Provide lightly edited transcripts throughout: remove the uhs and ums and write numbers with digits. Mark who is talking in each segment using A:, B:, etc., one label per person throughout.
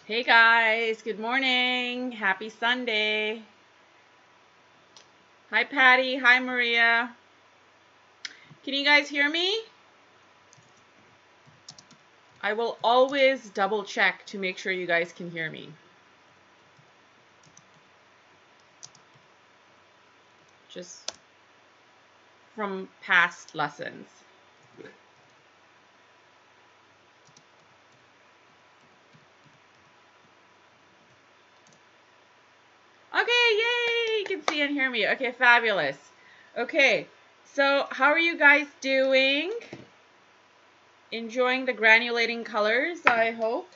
A: Hey guys, good morning. Happy Sunday. Hi Patti, hi Maria. Can you guys hear me? I will always double check to make sure you guys can hear me. Just from past lessons. Okay, yay! You can see and hear me. Okay, fabulous. Okay, so how are you guys doing? Enjoying the granulating colors, I hope.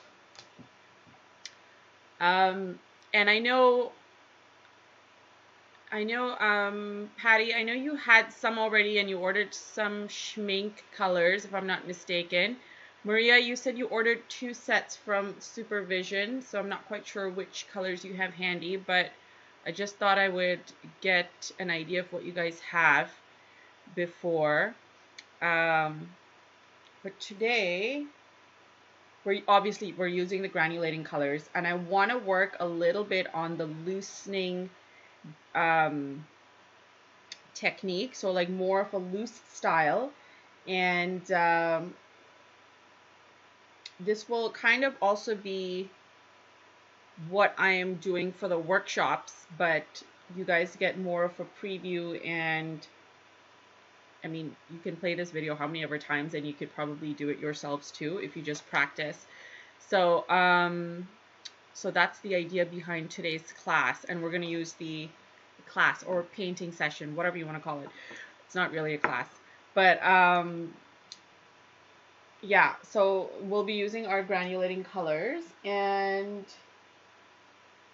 A: And I know, Patti, I know you had some already and you ordered some schmink colors, if I'm not mistaken. Maria, you said you ordered 2 sets from Supervision, so I'm not quite sure which colors you have handy, but I just thought I would get an idea of what you guys have before. But today, we're using the granulating colors, and I want to work a little bit on the loosening technique, so like more of a loose style, and this will kind of also be what I am doing for the workshops, but you guys get more of a preview. And I mean, you can play this video how many ever times and you could probably do it yourselves too if you just practice. So so that's the idea behind today's class, and we're going to use the class or painting session, whatever you want to call it. It's not really a class, but yeah, so we'll be using our granulating colors, and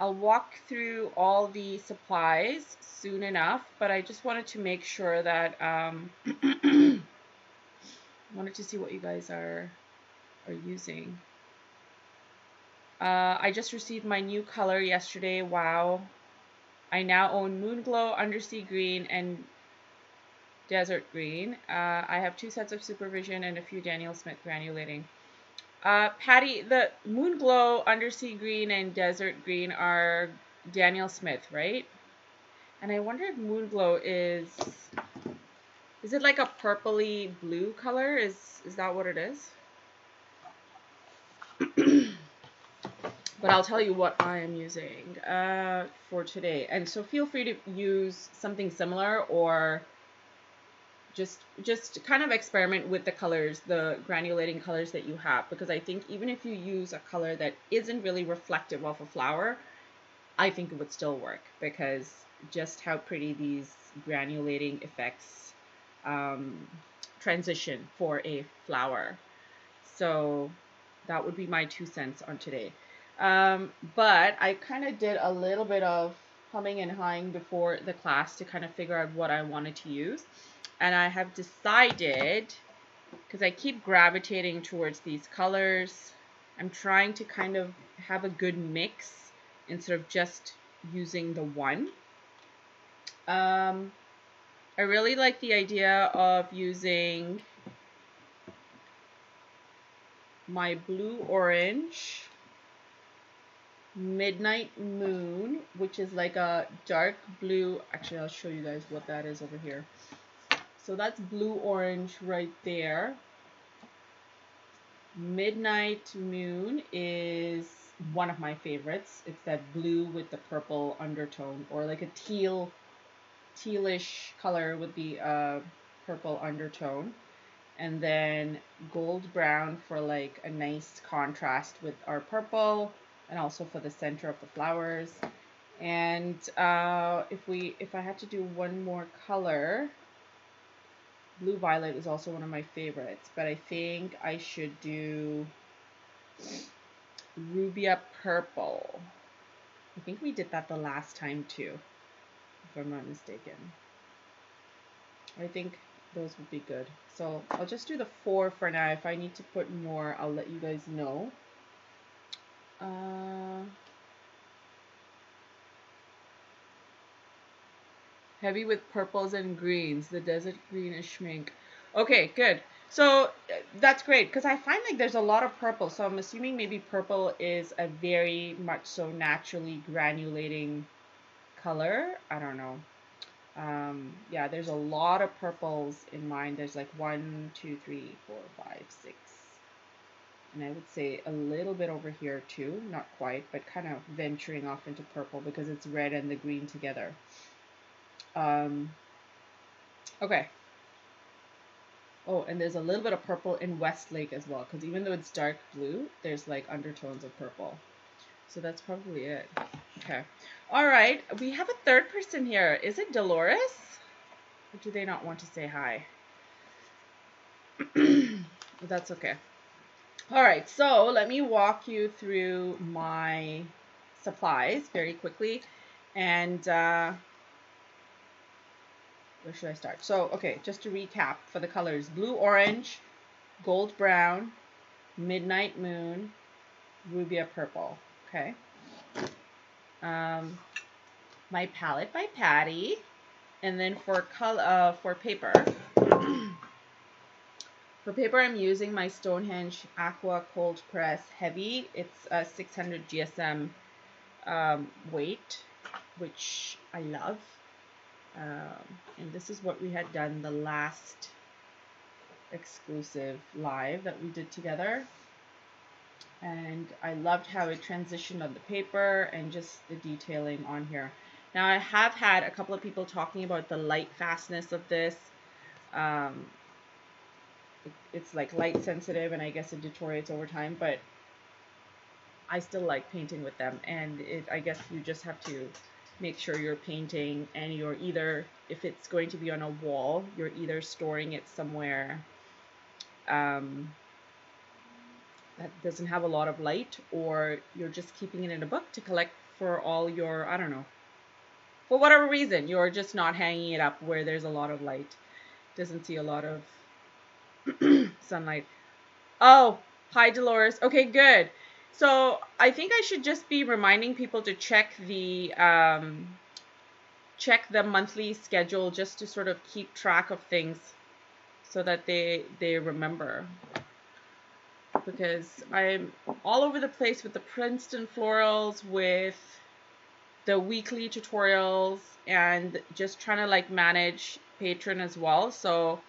A: I'll walk through all the supplies soon enough, but I just wanted to make sure that wanted to see what you guys are using. I just received my new color yesterday. Wow. I now own Moonglow, Undersea Green, and Desert Green. I have 2 sets of Supervision and a few Daniel Smith granulating. Patti, the Moonglow, Undersea Green, and Desert Green are Daniel Smith, right? And I wonder if Moonglow is it like a purpley blue color? Is that what it is? But I'll tell you what I am using for today. And so feel free to use something similar, or just kind of experiment with the colors, the granulating colors that you have, because I think even if you use a color that isn't really reflective of a flower, I think it would still work, because just how pretty these granulating effects transition for a flower. So that would be my 2 cents on today. But I kind of did a little bit of humming and hawing before the class to kind of figure out what I wanted to use. And I have decided, because I keep gravitating towards these colors, I'm trying to kind of have a good mix instead of just using the one. I really like the idea of using my blue orange Midnight Moon, which is like a dark blue. Actually, I'll show you guys what that is over here. So that's blue orange right there. Midnight Moon is one of my favorites. It's that blue with the purple undertone, or like a tealish color with the purple undertone. And then gold brown for like a nice contrast with our purple, and also for the center of the flowers. And if I had to do one more color, blue violet is also one of my favorites, but I think I should do rubia purple. I think we did that the last time too, if I'm not mistaken. I think those would be good. So I'll just do the 4 for now. If I need to put more, I'll let you guys know. Heavy with purples and greens. The desert green is schmink. Okay, good. So that's great because I find like there's a lot of purple. So I'm assuming maybe purple is a very much so naturally granulating color. I don't know. Yeah, there's a lot of purples in mine. There's like 1, 2, 3, 4, 5, 6. And I would say a little bit over here too. Not quite, but kind of venturing off into purple because it's red and the green together. Okay. Oh, and there's a little bit of purple in Westlake as well, because even though it's dark blue, there's like undertones of purple. So that's probably it. Okay. All right. We have a third person here. Is it Dolores? Or do they not want to say hi? That's okay. All right. So let me walk you through my supplies very quickly. And where should I start? So, okay, just to recap for the colors: blue orange, gold brown, midnight moon, rubia purple. Okay. My palette by Patti, and then for color for paper. For paper, I'm using my Stonehenge Aqua Cold Press Heavy. It's a 600 GSM weight, which I love. And this is what we had done the last exclusive live that we did together. And I loved how it transitioned on the paper and just the detailing on here. Now I have had a couple of people talking about the light fastness of this. It's like light sensitive, and I guess it deteriorates over time, but I still like painting with them. And I guess you just have to make sure you're painting, and you're either, if it's going to be on a wall, you're either storing it somewhere that doesn't have a lot of light, or you're just keeping it in a book to collect for all your, I don't know, for whatever reason, you're just not hanging it up where there's a lot of light, doesn't see a lot of sunlight. Oh, hi Dolores. Okay, good. So I think I should just be reminding people to check the monthly schedule, just to sort of keep track of things so that they remember. Because I'm all over the place with the Princeton florals, with the weekly tutorials, and just trying to like manage Patreon as well. So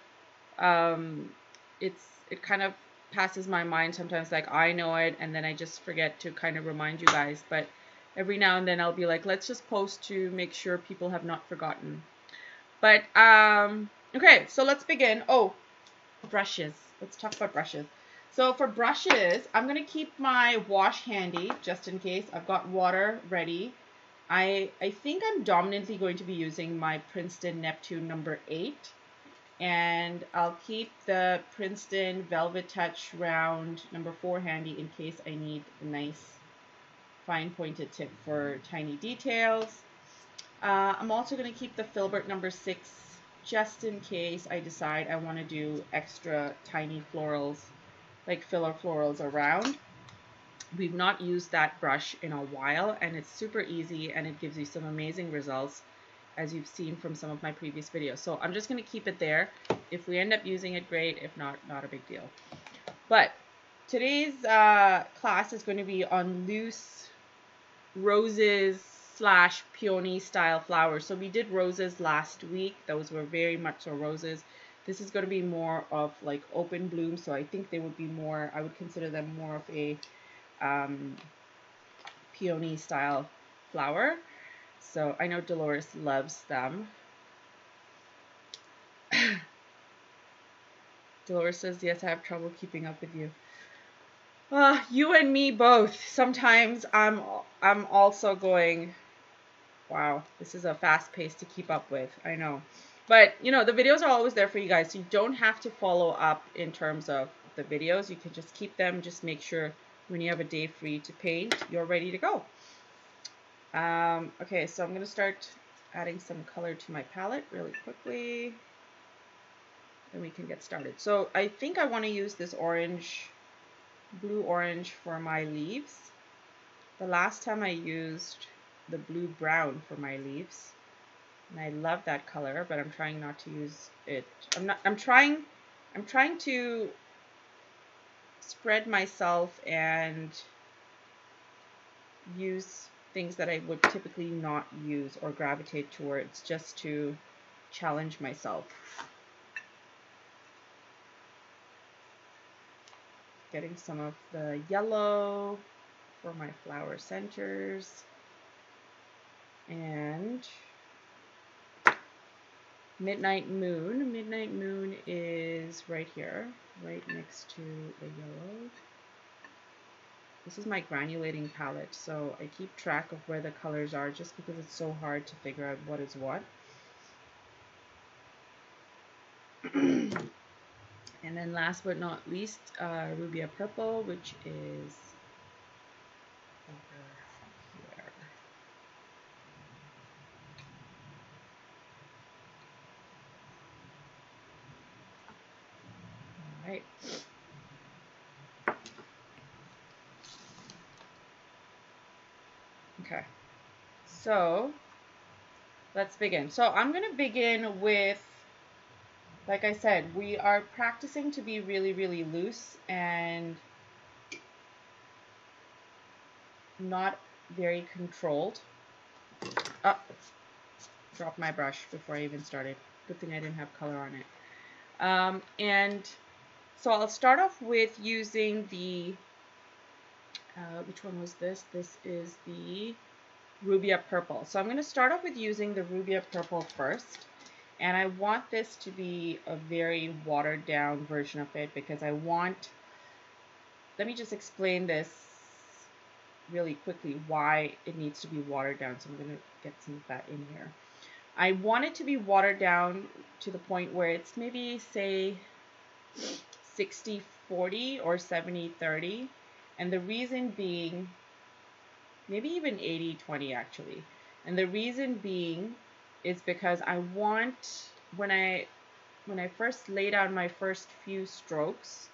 A: it kind of passes my mind sometimes, like I know it and then I just forget to kind of remind you guys, but every now and then I'll be like, let's just post to make sure people have not forgotten. But okay, so let's begin. Oh, brushes. Let's talk about brushes. So for brushes, I'm going to keep my wash handy just in case. I've got water ready. I think I'm dominantly going to be using my Princeton Neptune number 8. And I'll keep the Princeton Velvetouch round number 4 handy in case I need a nice fine pointed tip for tiny details. I'm also going to keep the Filbert number 6 just in case I decide I want to do extra tiny florals, like filler florals around. We've not used that brush in a while, and it's super easy, and it gives you some amazing results, as you've seen from some of my previous videos. So I'm just going to keep it there. If we end up using it, great. If not, not a big deal. But today's class is going to be on loose roses / peony style flowers. So we did roses last week. Those were very much so roses. This is going to be more of like open bloom. So I think they would be more, I would consider them more of a peony style flower. So I know Dolores loves them. Dolores says, yes, I have trouble keeping up with you. You and me both. Sometimes I'm also going, wow, this is a fast pace to keep up with. I know. But, you know, the videos are always there for you guys. So you don't have to follow up in terms of the videos. You can just keep them. Just make sure when you have a day free to paint, you're ready to go. Okay, so I'm going to start adding some color to my palette really quickly. Then we can get started. So I think I want to use this orange, blue orange for my leaves. The last time I used the blue brown for my leaves, and I love that color, but I'm trying not to use it. I'm trying I'm trying to spread myself and use things that I would typically not use or gravitate towards, just to challenge myself. Getting some of the yellow for my flower centers. And Midnight Moon. Midnight Moon is right here, right next to the yellow. This is my granulating palette, so I keep track of where the colors are just because it's so hard to figure out what is what. And then last but not least, Rubia Purple, which is over here. All right. Okay, so let's begin. So I'm going to begin with, like I said, we are practicing to be really, really loose and not very controlled. Oh, dropped my brush before I even started. Good thing I didn't have color on it. And so I'll start off with using the, which one was this? This is the Rubia Purple. So I'm going to start off with using the Rubia Purple first. And I want this to be a very watered down version of it because I want, let me just explain this really quickly why it needs to be watered down. So I'm going to get some of that in here. I want it to be watered down to the point where it's maybe, say, 60-40 or 70-30. And the reason being, maybe even 80-20 actually. And the reason being is because I want, when I first lay down my first few strokes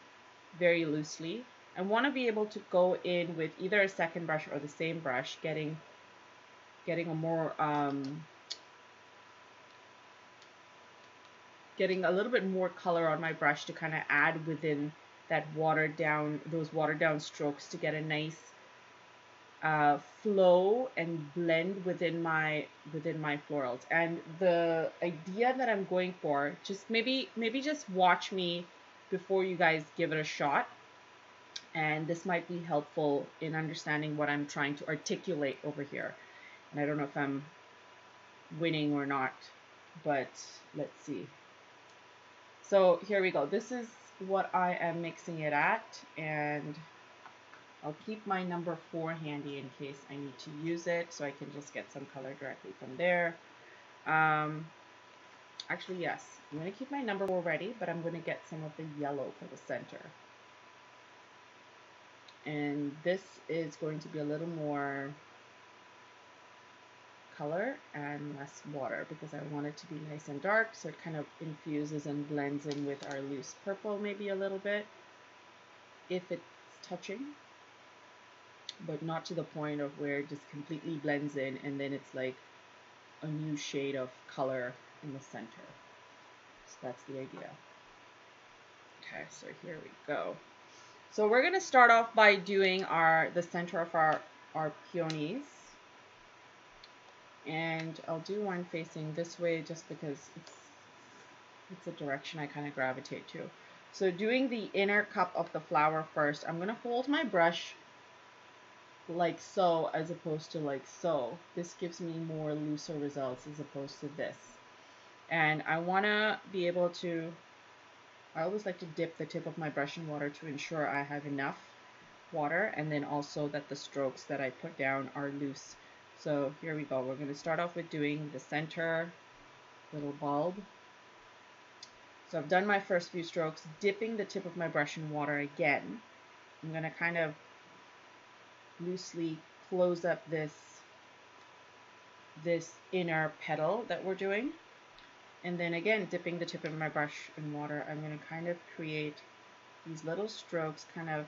A: very loosely, I want to be able to go in with either a second brush or the same brush, getting a more getting a little bit more color on my brush to kind of add within that those watered down strokes to get a nice flow and blend within my florals. And the idea that I'm going for, just maybe just watch me before you guys give it a shot, and this might be helpful in understanding what I'm trying to articulate over here. And I don't know if I'm winning or not, but let's see. So here we go. This is what I am mixing it at, and I'll keep my number 4 handy in case I need to use it, so I can just get some color directly from there. Actually, yes, I'm going to keep my number 4 ready, but I'm going to get some of the yellow for the center. And this is going to be a little more color and less water because I want it to be nice and dark, so it kind of infuses and blends in with our loose purple maybe a little bit, if it's touching, but not to the point of where it just completely blends in and then it's like a new shade of color in the center. So that's the idea. Okay, so here we go. So we're going to start off by doing the center of our peonies. And I'll do one facing this way just because it's a direction I kind of gravitate to. So doing the inner cup of the flower first, I'm going to hold my brush like so as opposed to like so. This gives me more looser results as opposed to this. And I want to be able to, I always like to dip the tip of my brush in water to ensure I have enough water, and then also that the strokes that I put down are loose. So here we go. We're going to start off with doing the center little bulb. So I've done my first few strokes, dipping the tip of my brush in water again. I'm going to kind of loosely close up this inner petal that we're doing. And then again, dipping the tip of my brush in water, I'm going to kind of create these little strokes, kind of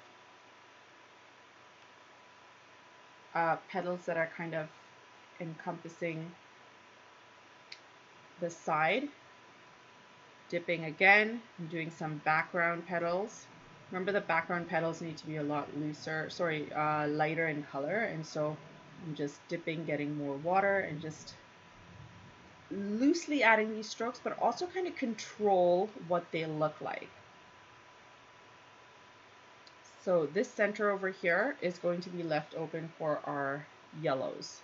A: petals that are kind of encompassing the side Dipping again, I'm doing some background petals. Remember, the background petals need to be a lot lighter in color, and so I'm just dipping, getting more water, and just loosely adding these strokes, but also kind of control what they look like. So this center over here is going to be left open for our yellows.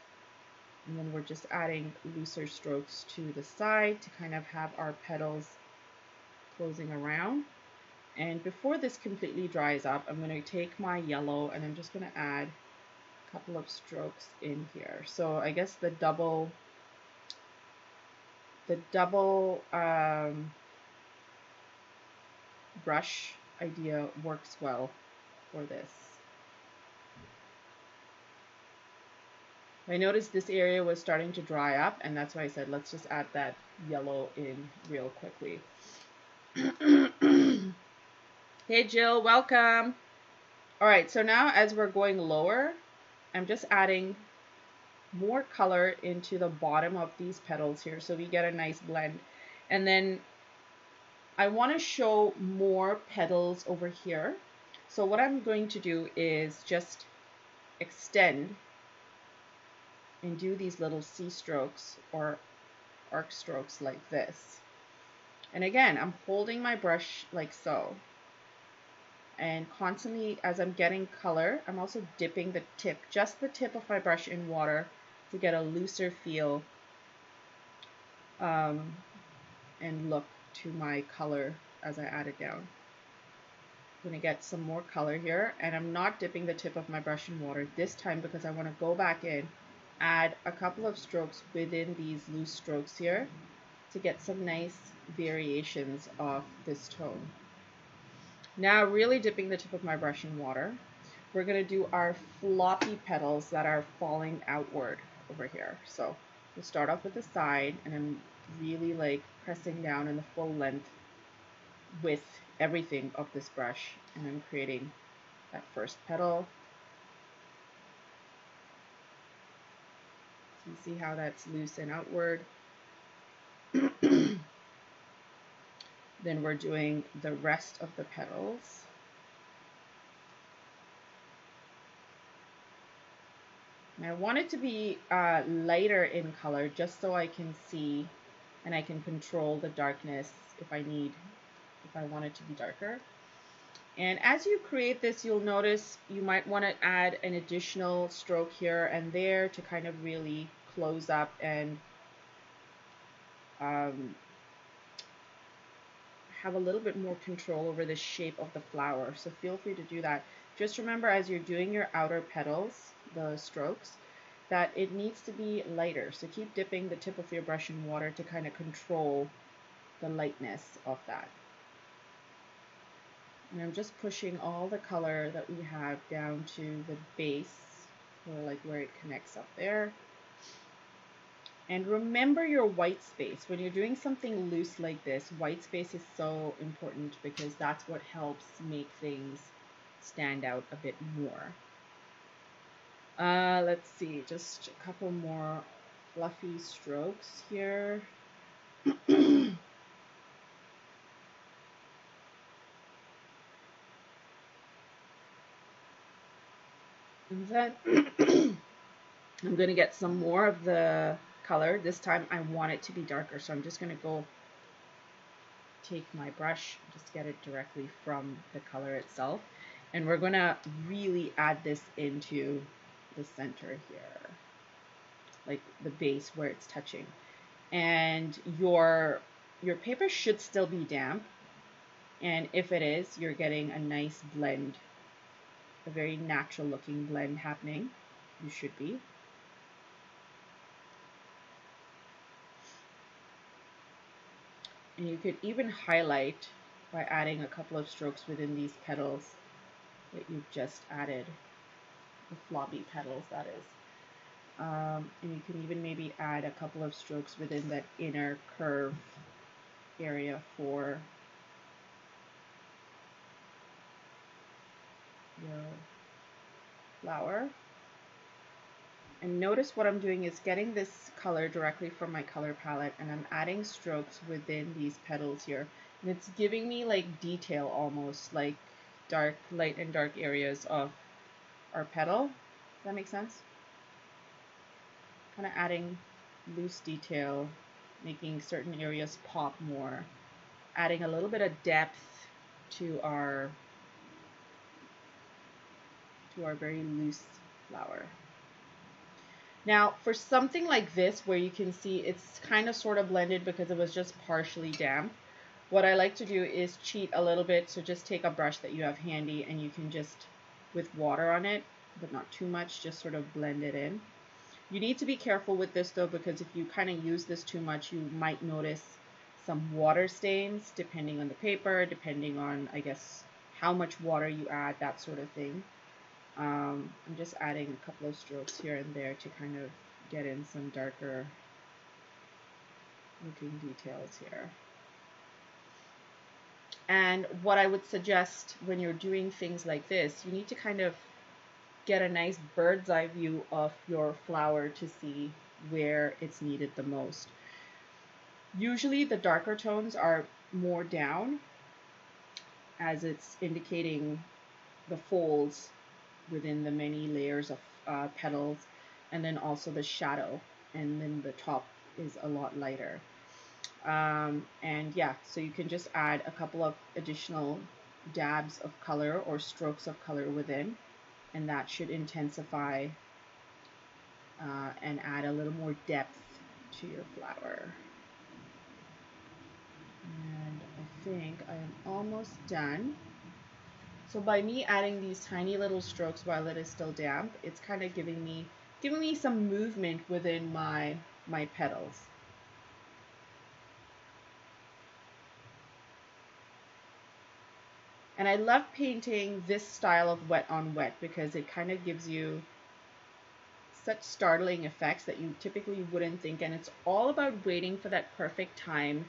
A: And then we're just adding looser strokes to the side to kind of have our petals closing around. And before this completely dries up, I'm going to take my yellow and I'm just going to add a couple of strokes in here. So I guess the double brush idea works well for this. I noticed this area was starting to dry up, and that's why I said let's just add that yellow in real quickly. Hey Jill, welcome. All right, so now as we're going lower, I'm just adding more color into the bottom of these petals here so we get a nice blend. And then I want to show more petals over here. So what I'm going to do is just extend and do these little C strokes or arc strokes like this. And again, I'm holding my brush like so. And constantly, as I'm getting color, I'm also dipping the tip, just the tip of my brush in water to get a looser feel and look to my color as I add it down. I'm going to get some more color here, and I'm not dipping the tip of my brush in water this time because I want to go back in, add a couple of strokes within these loose strokes here to get some nice variations of this tone. Now really dipping the tip of my brush in water, we're going to do our floppy petals that are falling outward over here. So we'll start off with the side, and I'm really like pressing down in the full length with everything of this brush, and I'm creating that first petal. So you see how that's loose and outward. Then we're doing the rest of the petals. And I want it to be lighter in color just so I can see and I can control the darkness if I want it to be darker. And as you create this, you'll notice you might want to add an additional stroke here and there to kind of really close up and have a little bit more control over the shape of the flower. So feel free to do that. Just remember, as you're doing your outer petals, the strokes, that it needs to be lighter. So keep dipping the tip of your brush in water to kind of control the lightness of that. And I'm just pushing all the color that we have down to the base, or like where it connects up there. And remember your white space. When you're doing something loose like this, white space is so important because that's what helps make things stand out a bit more. Let's see, just a couple more fluffy strokes here. And then I'm going to get some more of the color. This time I want it to be darker, so I'm just going to go take my brush, just get it directly from the color itself, and we're going to really add this into the center here, like the base where it's touching. And your paper should still be damp, and if it is, you're getting a nice blend, a very natural looking blend happening. You should be. And you could even highlight by adding a couple of strokes within these petals that you've just added, the floppy petals that is. And you can even maybe add a couple of strokes within that inner curve area for your flower. And notice what I'm doing is getting this color directly from my color palette, and I'm adding strokes within these petals here. And it's giving me like detail, almost like dark, light and dark areas of our petal. Does that make sense? Kind of adding loose detail, making certain areas pop more, adding a little bit of depth to our very loose flower. Now, for something like this, where you can see it's kind of sort of blended because it was just partially damp, what I like to do is cheat a little bit. So just take a brush that you have handy and you can just, with water on it, but not too much, just sort of blend it in. You need to be careful with this though, because if you kind of use this too much, you might notice some water stains, depending on the paper, depending on, I guess, how much water you add, that sort of thing. I'm just adding a couple of strokes here and there to kind of get in some darker looking details here. And what I would suggest when you're doing things like this, you need to kind of get a nice bird's eye view of your flower to see where it's needed the most. Usually the darker tones are more down, as it's indicating the folds within the many layers of petals, and then also the shadow, and then the top is a lot lighter. And yeah, so you can just add a couple of additional dabs of color or strokes of color within, and that should intensify and add a little more depth to your flower. And I think I am almost done. So by me adding these tiny little strokes while it is still damp, it's kind of giving me some movement within my petals. And I love painting this style of wet on wet because it kind of gives you such startling effects that you typically wouldn't think. And it's all about waiting for that perfect time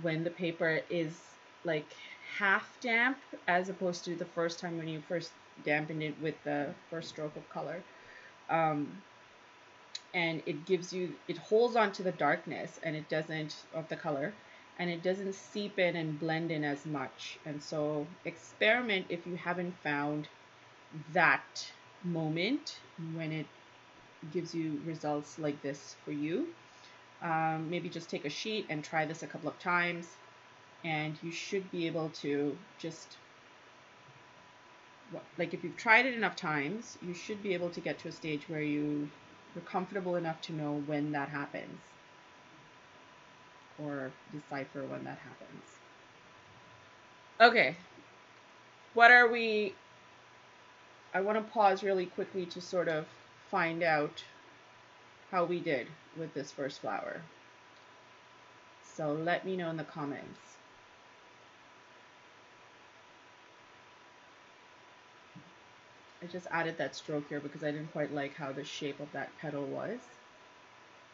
A: when the paper is like half damp, as opposed to the first time when you first dampened it with the first stroke of color. And it holds on to the darkness, and it doesn't, of the color, and it doesn't seep in and blend in as much. And so experiment if you haven't found that moment when it gives you results like this for you. Maybe just take a sheet and try this a couple of times, and you should be able to just, like, if you've tried it enough times, you should be able to get to a stage where you're comfortable enough to know when that happens, or decipher when that happens. Okay, I want to pause really quickly to sort of find out how we did with this first flower. So let me know in the comments. I just added that stroke here because I didn't quite like how the shape of that petal was.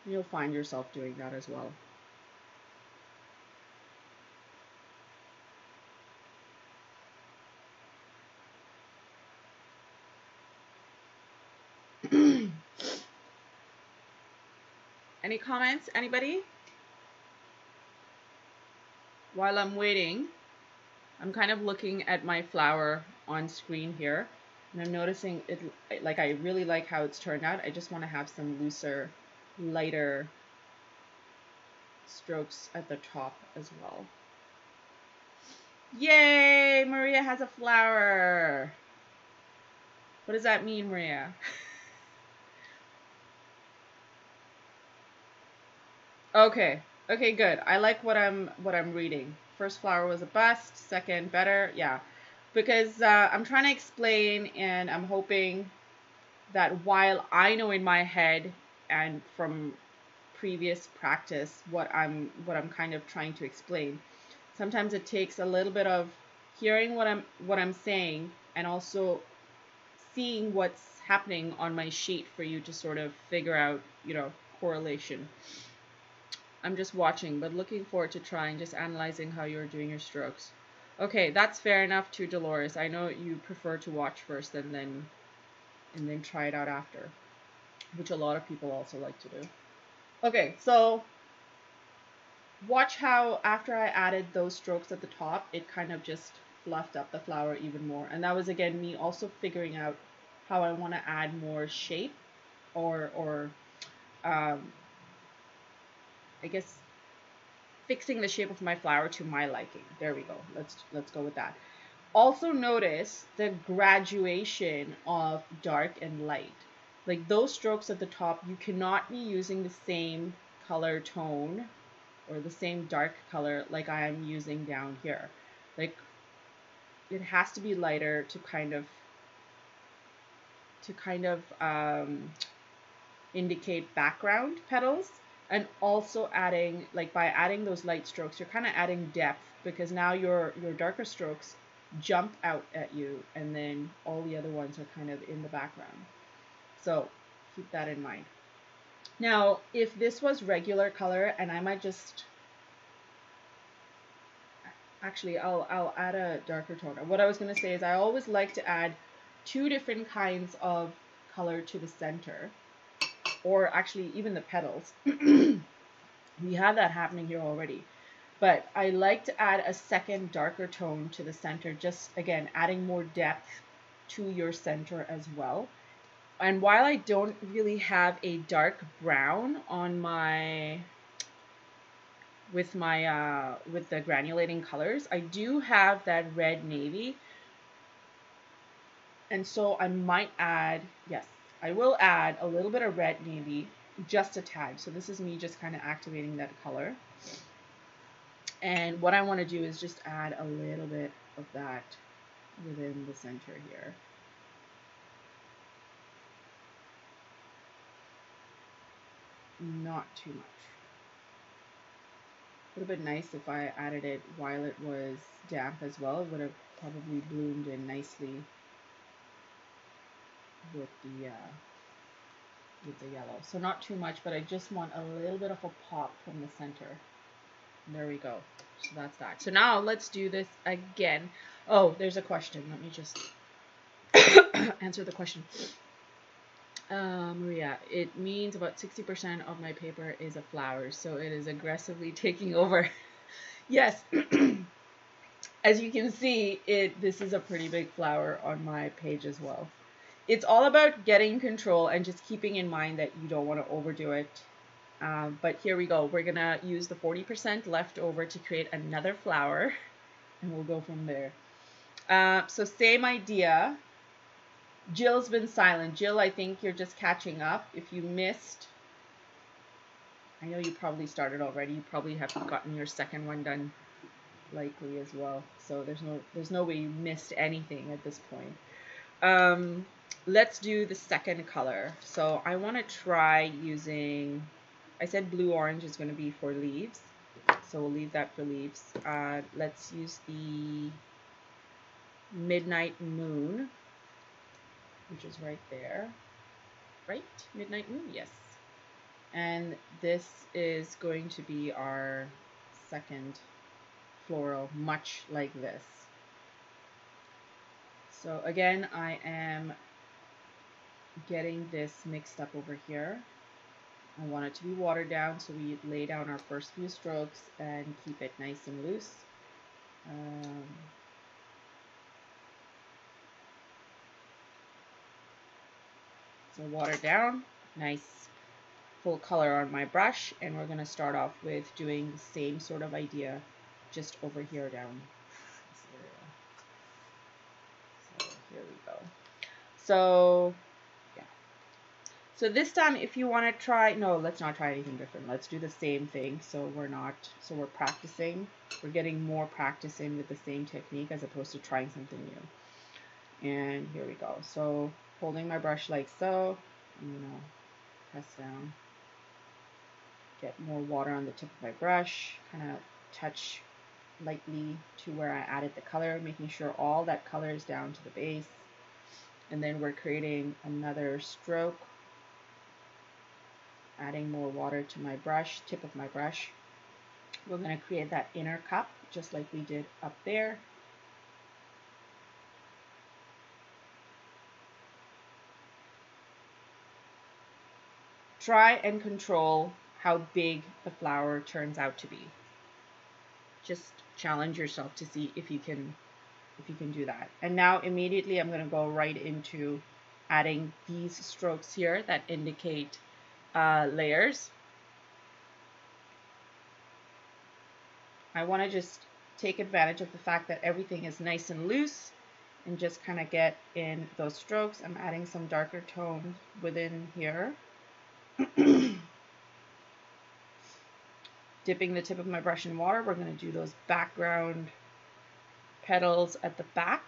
A: You'll find yourself doing that as well. Any comments? Anybody? While I'm waiting, I'm kind of looking at my flower on screen here, and I'm noticing it, like, I really like how it's turned out. I just want to have some looser, lighter strokes at the top as well. Yay! Maria has a flower. What does that mean, Maria? Okay. Okay, good. I like what I'm reading. First flower was a bust, second better. Yeah. Because I'm trying to explain, and I'm hoping that while I know in my head and from previous practice what I'm kind of trying to explain, sometimes it takes a little bit of hearing what I'm saying and also seeing what's happening on my sheet for you to sort of figure out, you know, correlation. I'm just watching, but looking forward to trying, just analyzing how you're doing your strokes. Okay, that's fair enough too, Dolores. I know you prefer to watch first and then try it out after. which a lot of people also like to do. Okay, so watch how after I added those strokes at the top, it kind of just fluffed up the flower even more. And that was, again, me also figuring out how I want to add more shape or I guess fixing the shape of my flower to my liking. There we go. Let's go with that. Also notice the graduation of dark and light. Like those strokes at the top, you cannot be using the same color tone or the same dark color like I am using down here. Like it has to be lighter to kind of indicate background petals. And also adding, like by adding those light strokes, you're kind of adding depth, because now your darker strokes jump out at you and then all the other ones are kind of in the background. So keep that in mind. Now, if this was regular color, and I might just, actually, I'll add a darker tone. What I was going to say is I always like to add 2 different kinds of color to the center, or actually even the petals. We have that happening here already. But I like to add a second darker tone to the center, just again, adding more depth to your center as well. And while I don't really have a dark brown on my, with the granulating colors, I do have that red navy. And so I might add, yes, I will add a little bit of red navy, just a tad. So this is me just kind of activating that color. And what I want to do is just add a little bit of that within the center here. Not too much. Would have been nice if I added it while it was damp as well. It would have probably bloomed in nicely with the yellow. So not too much, but I just want a little bit of a pop from the center. There we go. So that's that. So now let's do this again. Oh, there's a question. Let me just answer the question. Maria, it means about 60% of my paper is a flower, so it is aggressively taking over. Yes. As you can see, this is a pretty big flower on my page as well. It's all about getting control and just keeping in mind that you don't want to overdo it. But here we go. We're going to use the 40% left over to create another flower, and we'll go from there. So same idea. Jill's been silent. Jill, I think you're just catching up. If you missed, I know you probably started already. You probably have gotten your second one done likely as well. So there's no way you missed anything at this point. Let's do the second color. So I want to try using, I said blue-orange is going to be for leaves. So we'll leave that for leaves. Let's use the Midnight Moon, which is right there. Right? Midnight Moon? Yes. And this is going to be our second floral, much like this. So again, I am getting this mixed up over here. I want it to be watered down, so we lay down our first few strokes and keep it nice and loose. So water down, nice full color on my brush, and we're going to start off with doing the same sort of idea just over here down this area. So here we go. So yeah. So this time, if you want to try, no, let's not try anything different. Let's do the same thing. So we're practicing. We're getting more practice in with the same technique as opposed to trying something new. And here we go. So holding my brush like so, I'm going to press down, get more water on the tip of my brush, kind of touch lightly to where I added the color, making sure all that color is down to the base. And then we're creating another stroke, adding more water to my brush, tip of my brush. We're going to create that inner cup just like we did up there. try and control how big the flower turns out to be. Just challenge yourself to see if you can do that. And now immediately I'm going to go right into adding these strokes here that indicate layers. I want to just take advantage of the fact that everything is nice and loose and just kind of get in those strokes. I'm adding some darker tones within here. Dipping the tip of my brush in water, we're going to do those background petals at the back.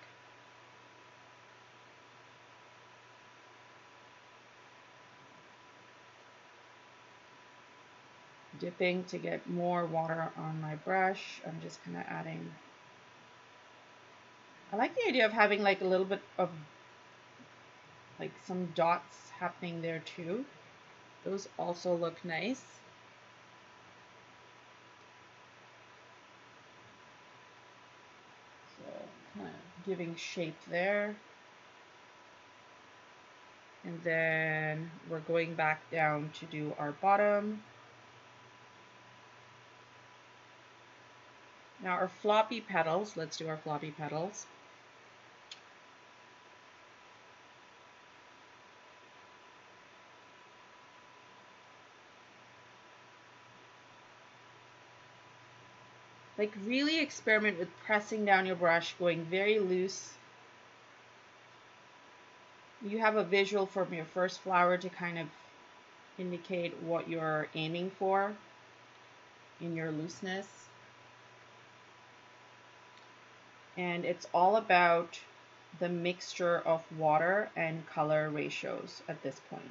A: Dipping to get more water on my brush. I'm just kind of adding. I like the idea of having like a little bit of like some dots happening there too. Those also look nice. So kind of giving shape there. And then we're going back down to do our bottom. Now our floppy petals, let's do our floppy petals. Like really experiment with pressing down your brush, going very loose. You have a visual from your first flower to kind of indicate what you're aiming for in your looseness. And it's all about the mixture of water and color ratios at this point.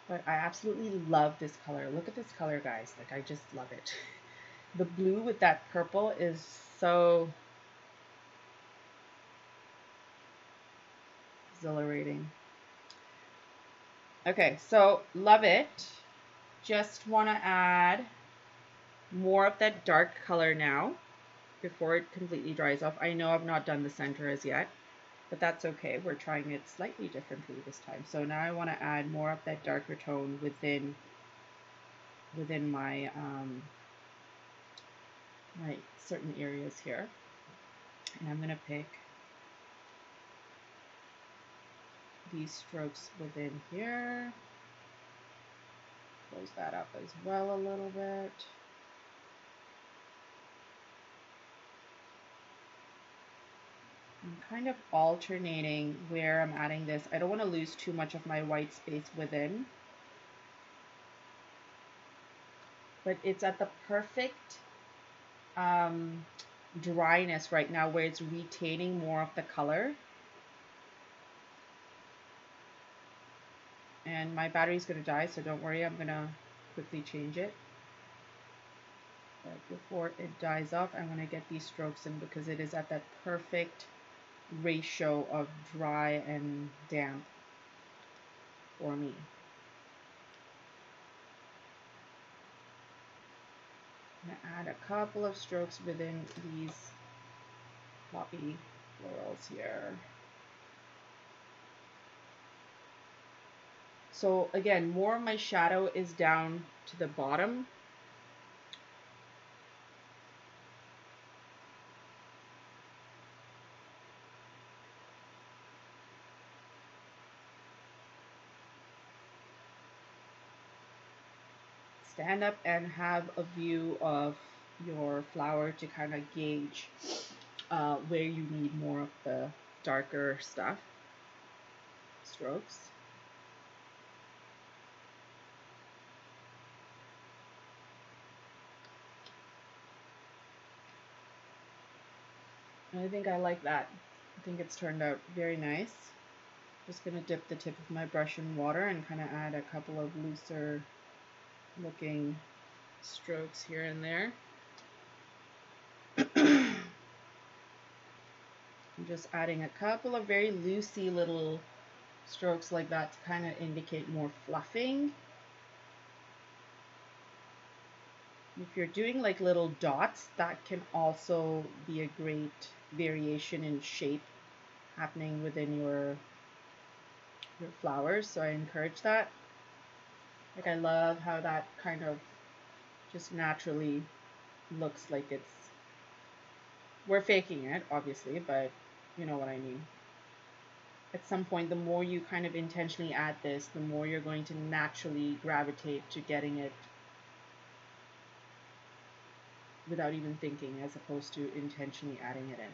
A: But I absolutely love this color. Look at this color, guys. Like, I just love it. The blue with that purple is so exhilarating. Okay, so love it. Just want to add more of that dark color now before it completely dries off. I know I've not done the center as yet, but that's okay. We're trying it slightly differently this time. So now I want to add more of that darker tone within my my certain areas here. And I'm going to pick these strokes within here. Close that up as well a little bit. I'm kind of alternating where I'm adding this. I don't want to lose too much of my white space within. But it's at the perfect dryness right now where it's retaining more of the color. And my battery's going to die, so don't worry, I'm going to quickly change it. But before it dies off, I want to get these strokes in because it is at that perfect ratio of dry and damp for me. I'm going to add a couple of strokes within these floppy florals here. So again, more of my shadow is down to the bottom. Stand up and have a view of your flower to kind of gauge where you need more of the darker stuff, strokes. And I think I like that. I think it's turned out very nice. Just going to dip the tip of my brush in water and kind of add a couple of looser looking strokes here and there. I'm just adding a couple of very loosey little strokes like that to kind of indicate more fluffing. If you're doing like little dots, that can also be a great variation in shape happening within your your flowers, so I encourage that. Like, I love how that kind of just naturally looks like it's, we're faking it, obviously, but you know what I mean. At some point, the more you kind of intentionally add this, the more you're going to naturally gravitate to getting it without even thinking, as opposed to intentionally adding it in.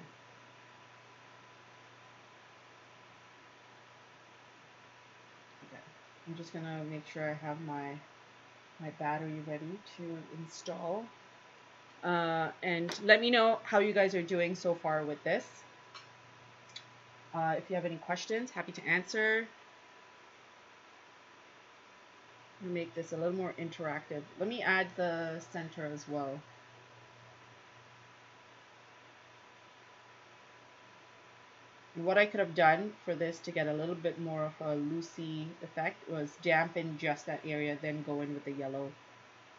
A: Okay. I'm just gonna make sure I have my battery ready to install. And let me know how you guys are doing so far with this. If you have any questions, happy to answer. Make this a little more interactive. Let me add the center as well. And what I could have done for this to get a little bit more of a loosey effect was dampen just that area, then go in with the yellow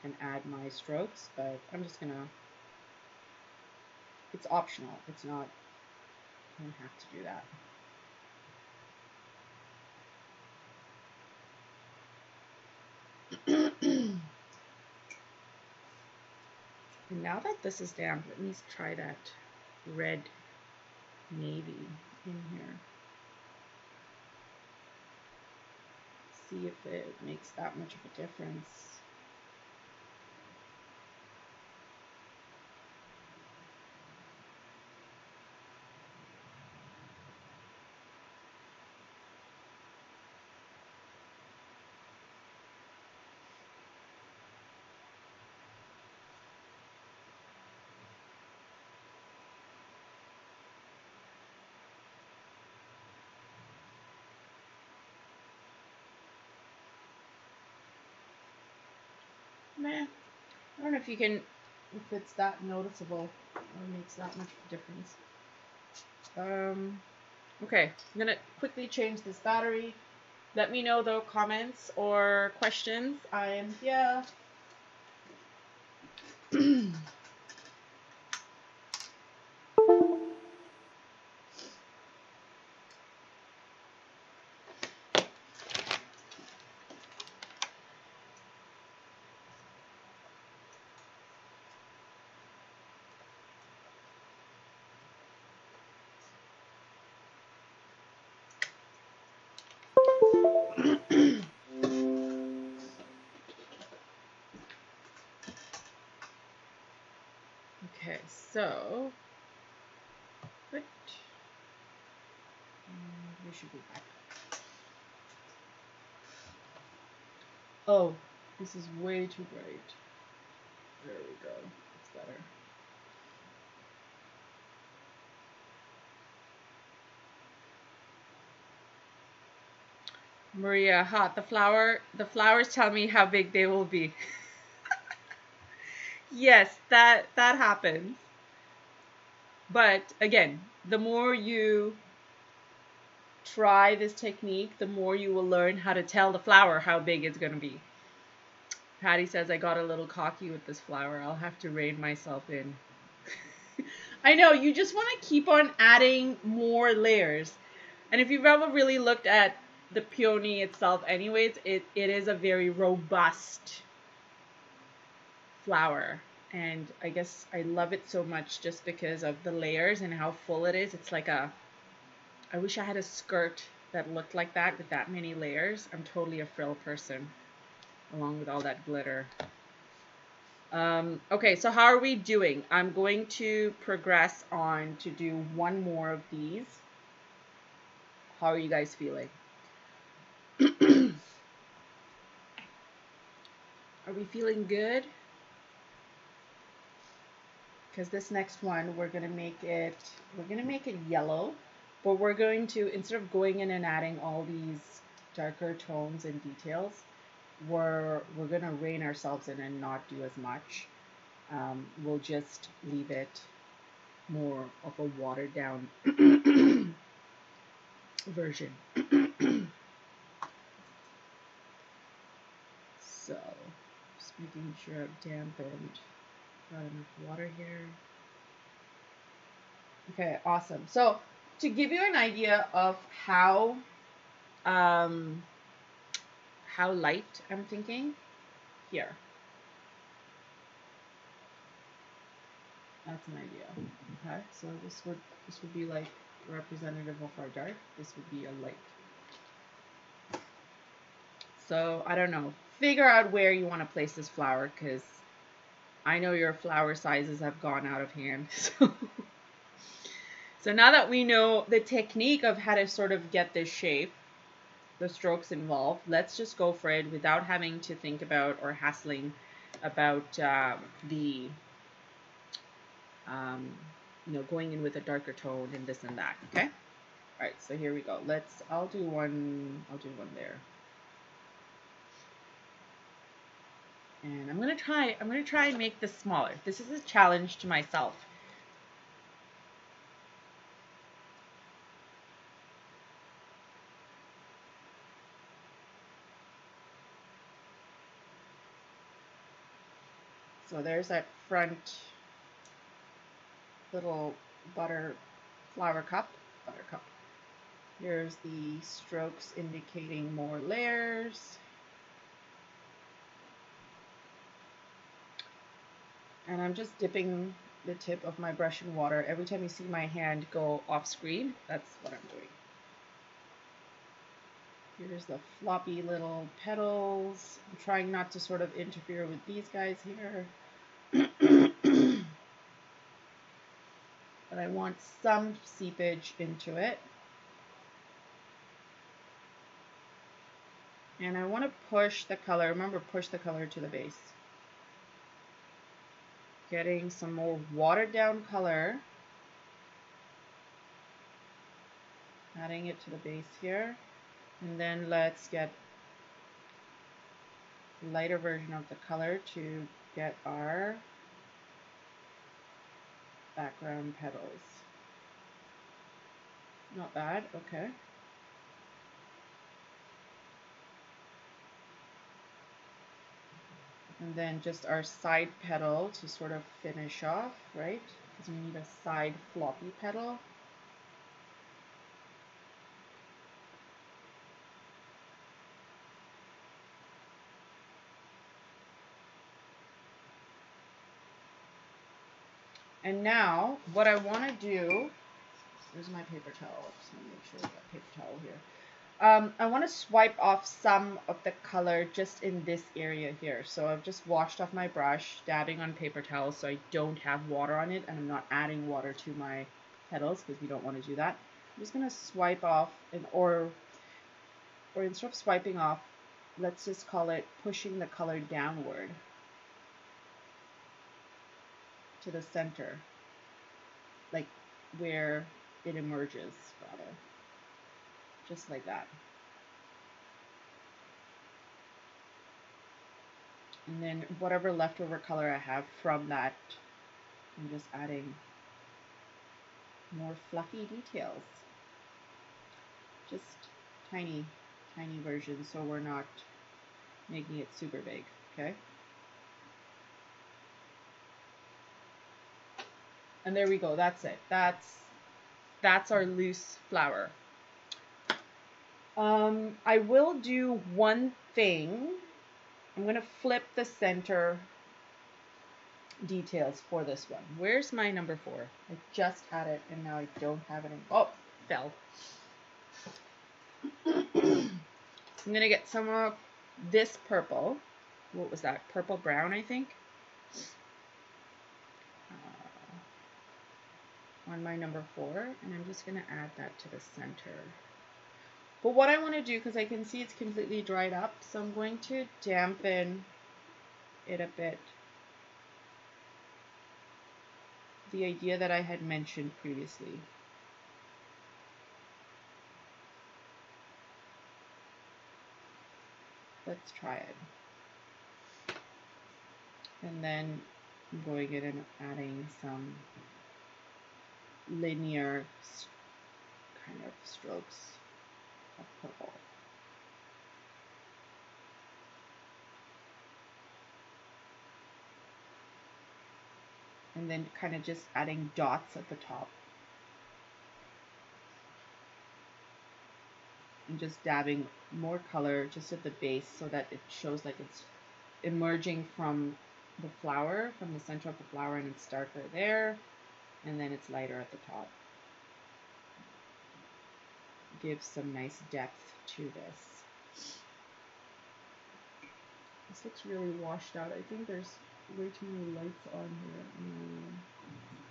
A: and add my strokes, but I'm just gonna, it's optional. It's not, I don't have to do that. And now that this is damp, let me try that red navy in here. See if it makes that much of a difference. Meh. I don't know if you can, if it's that noticeable or makes that much of a difference. Okay, I'm gonna quickly change this battery. Let me know though, comments or questions. I am here. Okay, so we should be back. Oh, this is way too bright. There we go. It's better. Maria, hot. The flowers tell me how big they will be. Yes, that happens. But again, the more you try this technique, the more you will learn how to tell the flower how big it's going to be. Patti says, I got a little cocky with this flower. I'll have to rein myself in. I know, you just want to keep on adding more layers. And if you've ever really looked at the peony itself anyways, it is a very robust flower. And I guess I love it so much just because of the layers and how full it is. It's like a, I wish I had a skirt that looked like that with that many layers. I'm totally a frill person, along with all that glitter. Okay, so how are we doing? I'm going to progress on to do one more of these. How are you guys feeling? Are we feeling good? Because this next one, we're gonna make it yellow, but we're going to, instead of going in and adding all these darker tones and details, we're gonna rein ourselves in and not do as much. We'll just leave it more of a watered down version. So, just making sure I've dampened. Got enough water here. Okay, awesome. So, to give you an idea of how how light I'm thinking here. That's an idea. Okay, so this would be like representative of our dark. This would be a light. So I don't know. Figure out where you want to place this flower, because I know your flower sizes have gone out of hand. So now that we know the technique of how to sort of get this shape, the strokes involved, let's just go for it without having to think about or hassling about the going in with a darker tone and this and that. Okay. All right. So here we go. I'll do one there. And I'm gonna try and make this smaller. This is a challenge to myself. So there's that front little buttercup. Here's the strokes indicating more layers. And I'm just dipping the tip of my brush in water. Every time you see my hand go off screen, that's what I'm doing. Here's the floppy little petals. I'm trying not to sort of interfere with these guys here. But I want some seepage into it. And I want to push the color, remember, push the color to the base. Getting some more watered down color. Adding it to the base here. And then let's get a lighter version of the color to get our background petals. Not bad, okay. And then just our side petal to sort of finish off, right? Because we need a side floppy petal. And now what I want to do, where's my paper towel? Just want to make sure I've got paper towel here. I want to swipe off some of the color just in this area here. So I've just washed off my brush, dabbing on paper towel so I don't have water on it, and I'm not adding water to my petals because we don't want to do that. I'm just going to swipe off, or instead of swiping off, let's just call it pushing the color downward to the center, like where it emerges, rather. Just like that. And then whatever leftover color I have from that, I'm just adding more fluffy details. Just tiny, tiny versions so we're not making it super big, okay? And there we go, that's it. That's our loose flower. I will do one thing. I'm going to flip the center details for this one. Where's my number 4? I just had it and now I don't have it anymore. Oh, fell. I'm going to get some of this purple. What was that? Purple brown, I think. On my number 4, and I'm just going to add that to the center. But what I want to do, because I can see it's completely dried up, so I'm going to dampen it a bit. The idea that I had mentioned previously. Let's try it. And then I'm going in and adding some linear kind of strokes of purple. And then kind of just adding dots at the top. and just dabbing more color just at the base so that it shows like it's emerging from the flower, from the center of the flower, and it's darker there, and then it's lighter at the top. Gives some nice depth to this. This looks really washed out. I think there's way too many lights on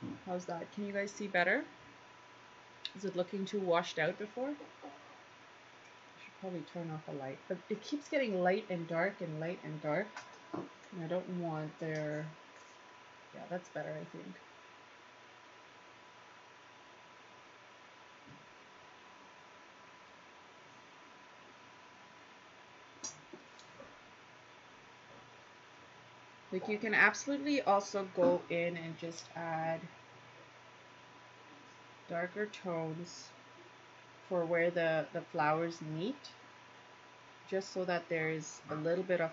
A: here. How's that? Can you guys see better? Is it looking too washed out before? I should probably turn off a light. But it keeps getting light and dark and light and dark. And I don't want there. Yeah, that's better, I think. Like, you can absolutely also go in and just add darker tones for where the flowers meet, just so that there's a little bit of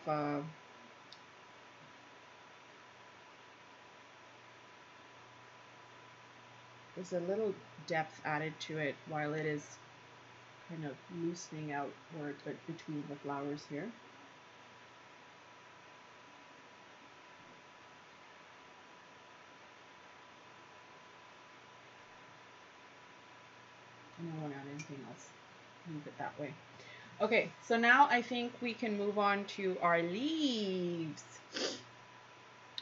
A: there's a little depth added to it while it is kind of loosening out where it's between the flowers here. I don't want to add anything else. Leave it that way. Okay, so now I think we can move on to our leaves.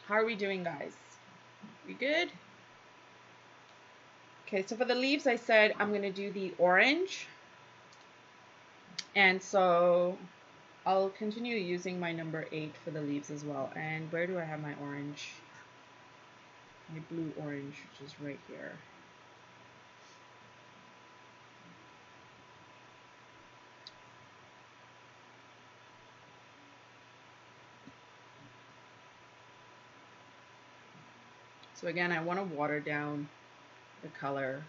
A: How are we doing, guys? We good? Okay, so for the leaves, I said I'm going to do the orange. And so I'll continue using my number 8 for the leaves as well. And where do I have my orange? My blue orange, which is right here. So again, I want to water down the color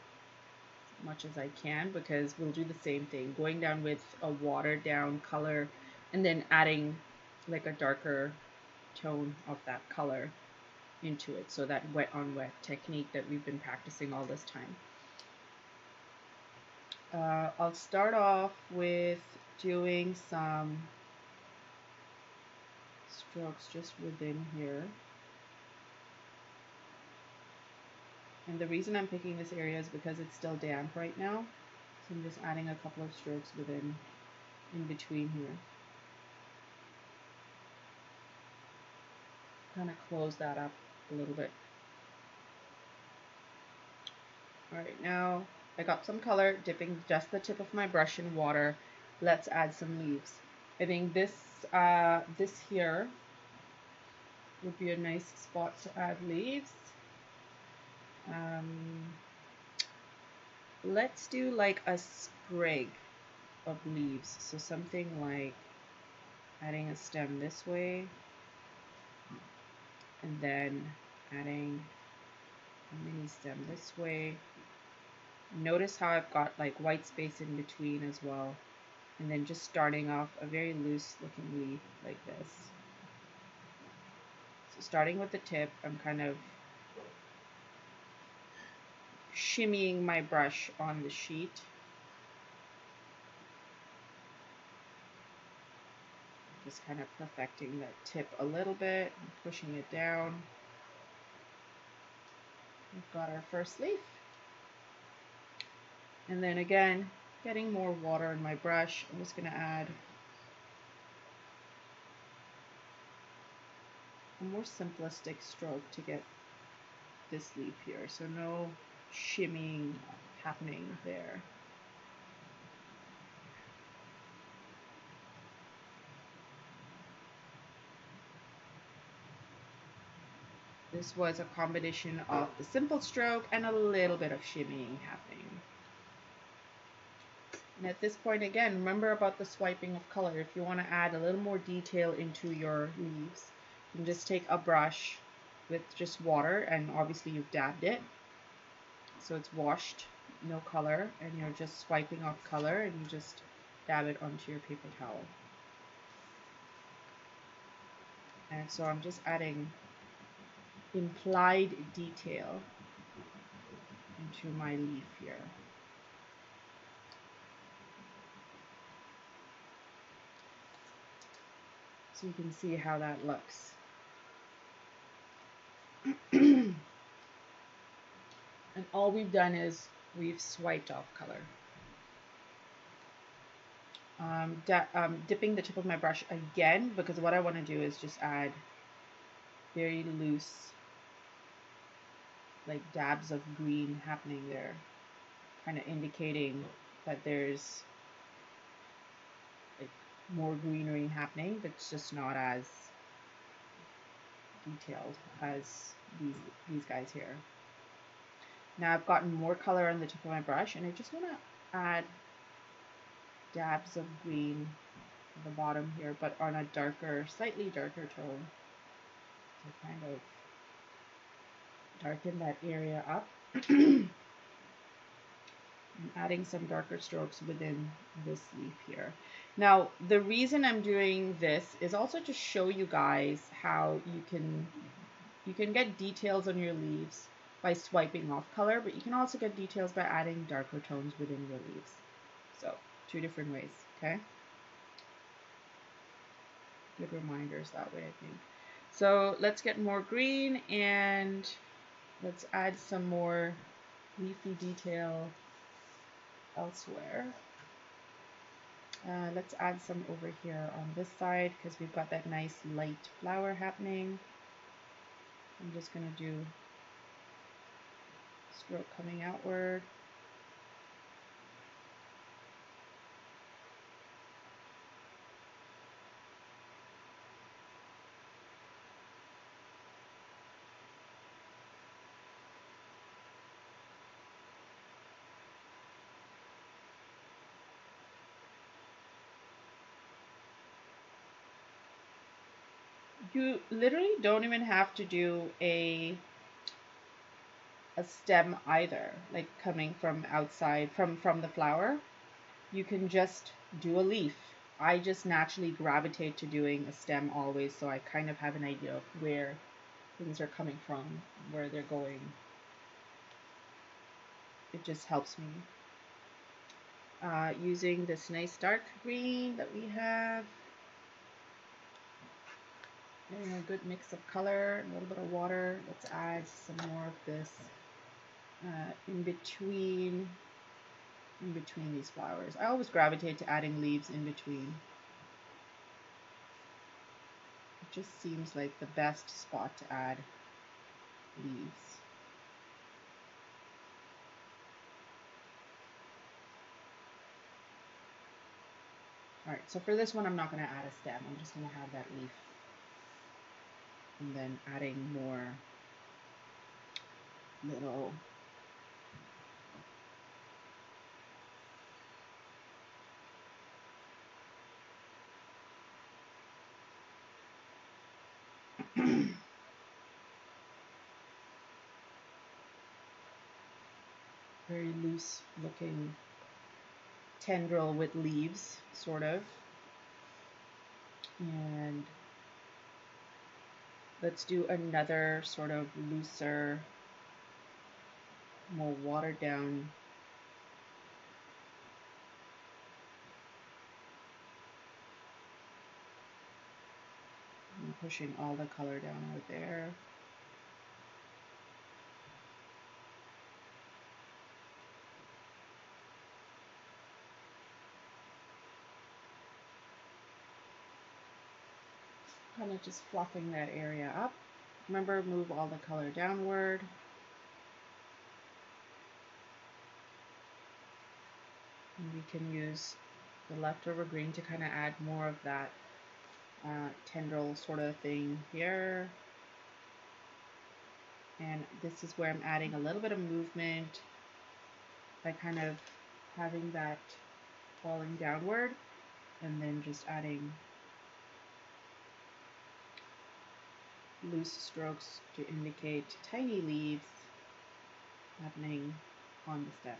A: as much as I can, because we'll do the same thing, going down with a watered down color and then adding like a darker tone of that color into it. So that wet on wet technique that we've been practicing all this time. I'll start off with doing some strokes just within here. And the reason I'm picking this area is because it's still damp right now. So I'm just adding a couple of strokes in between here. Kind of close that up a little bit. Alright, now I got some color, dipping just the tip of my brush in water. Let's add some leaves. I think this here would be a nice spot to add leaves. Let's do like a sprig of leaves. So something like adding a stem this way, and then adding a mini stem this way. Notice how I've got like white space in between as well. And then just starting off a very loose looking leaf like this. So starting with the tip, I'm kind of shimmying my brush on the sheet. Just kind of perfecting that tip a little bit and pushing it down. We've got our first leaf. And then again, getting more water in my brush, I'm just going to add a more simplistic stroke to get this leaf here. So no shimmying happening there. This was a combination of the simple stroke and a little bit of shimmying happening. And at this point, again, remember about the swiping of color. If you want to add a little more detail into your leaves, you can just take a brush with just water, and obviously you've dabbed it. So it's washed, no color, and you're just swiping off color, and you just dab it onto your paper towel. And so I'm just adding implied detail into my leaf here. so you can see how that looks. And all we've done is we've swiped off color. Dipping the tip of my brush again, because what I want to do is just add very loose, like dabs of green happening there, kind of indicating that there's like more greenery happening, but it's just not as detailed as these guys here. Now I've gotten more color on the tip of my brush, and I just want to add dabs of green at the bottom here, but on a darker, slightly darker tone, to kind of darken that area up. I'm adding some darker strokes within this leaf here. Now, the reason I'm doing this is also to show you guys how you can get details on your leaves by swiping off color, but you can also get details by adding darker tones within your leaves. So, two different ways, okay? Good reminders that way, I think. So let's get more green, and let's add some more leafy detail elsewhere. Let's add some over here on this side, because we've got that nice light flower happening. I'm just going to do stroke coming outward. You literally don't even have to do a stem either, like coming from outside, from the flower. You can just do a leaf. I just naturally gravitate to doing a stem always, so I kind of have an idea of where things are coming from, where they're going. It just helps me. Using this nice dark green that we have. Getting a good mix of color, a little bit of water. Let's add some more of this in between these flowers. I always gravitate to adding leaves in between. It just seems like the best spot to add leaves. Alright, so for this one I'm not going to add a stem. I'm just going to have that leaf. And then adding more little very loose looking tendril with leaves, sort of. And let's do another sort of looser, more watered down I'm pushing all the color down over there. Kind of just fluffing that area up. Remember, move all the color downward. And we can use the leftover green to kind of add more of that tendril sort of thing here. And this is where I'm adding a little bit of movement by kind of having that falling downward, and then just adding loose strokes to indicate tiny leaves happening on the stem.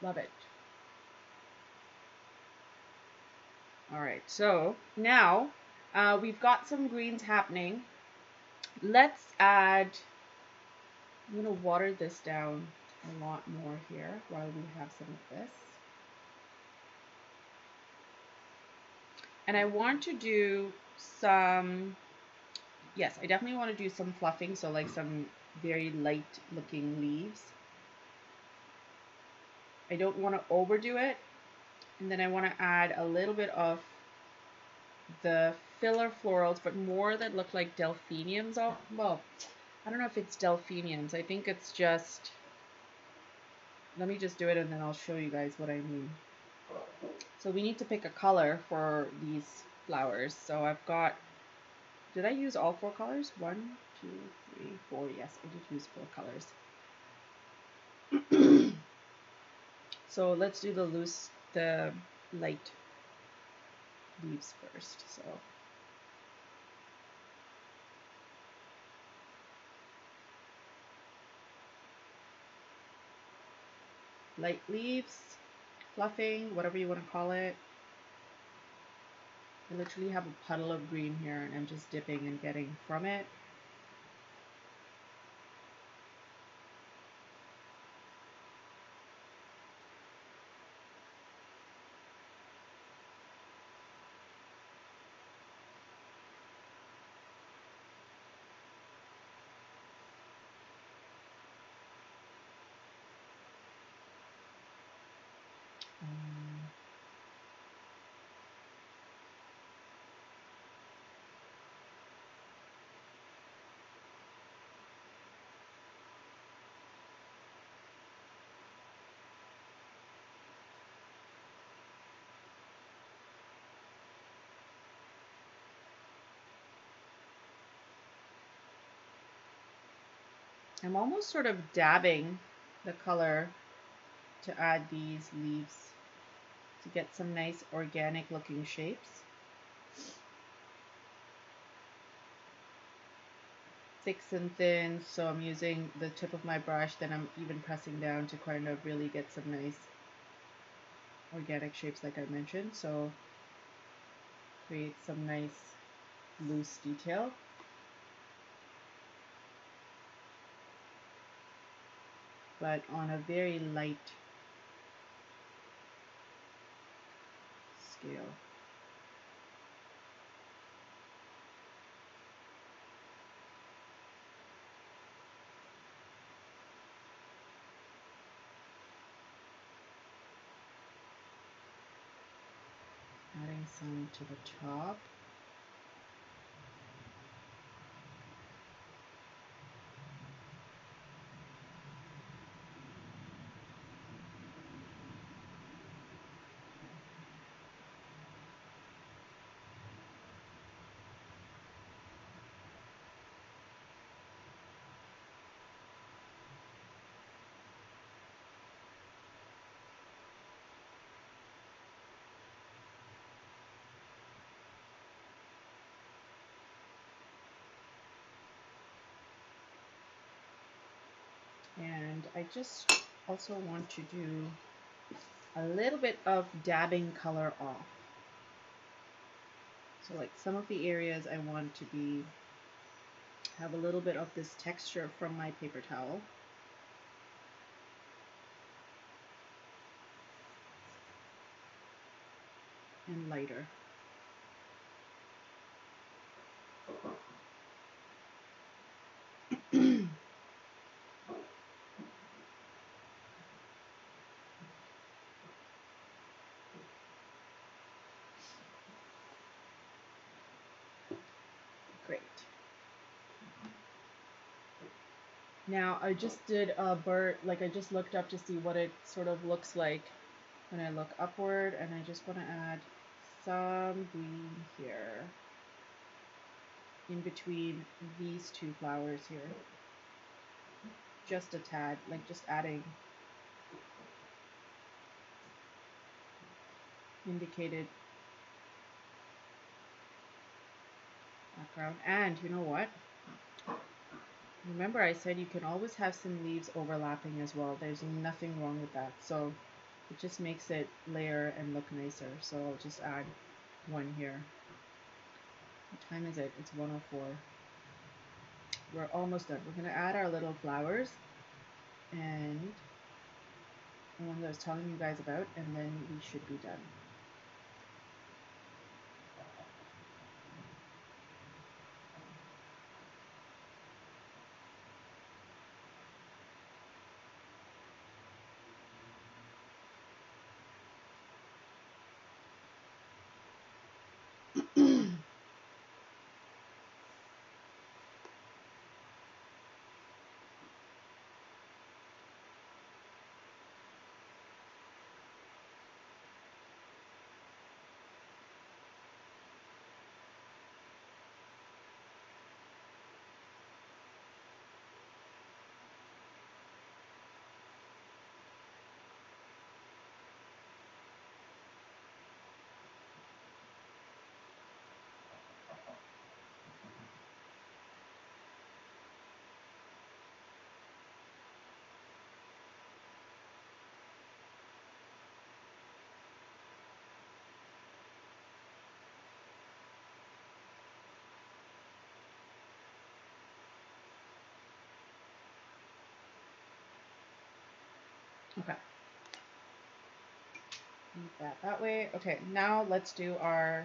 A: Love it. All right, so now we've got some greens happening. Let's add, I'm going to water this down a lot more here while we have some of this. And I want to do some, yes, I definitely want to do some fluffing, so like some very light looking leaves. I don't want to overdo it. And then I want to add a little bit of the filler florals, but more that look like delphiniums. Oh, well, I don't know if it's delphiniums. I think it's just, let me just do it and then I'll show you guys what I mean. So we need to pick a color for these flowers. So I've got, did I use all 4 colors? 1, 2, 3, 4. Yes, I did use 4 colors. So let's do the light leaves first. So light leaves, fluffing, whatever you want to call it. I literally have a puddle of green here and I'm just dipping and getting from it. I'm almost sort of dabbing the color to add these leaves to get some nice organic looking shapes. Thicks and thins, so I'm using the tip of my brush, then I'm even pressing down to kind of really get some nice organic shapes like I mentioned, so create some nice loose detail. But on a very light scale. Adding some to the top. And I just also want to do a little bit of dabbing color off. So like some of the areas I want to be, have a little bit of this texture from my paper towel. And lighter. Great. Now I just did a bird, like I just looked up to see what it sort of looks like when I look upward, and I just want to add some green here in between these 2 flowers here. Just a tad, like just adding indicated background. And you know what? Remember I said you can always have some leaves overlapping as well. There's nothing wrong with that. So it just makes it layer and look nicer. So I'll just add one here. What time is it? It's 1:04. We're almost done. We're going to add our little flowers and the ones I was telling you guys about, and then we should be done. Okay. Leave that way. Okay, now let's do our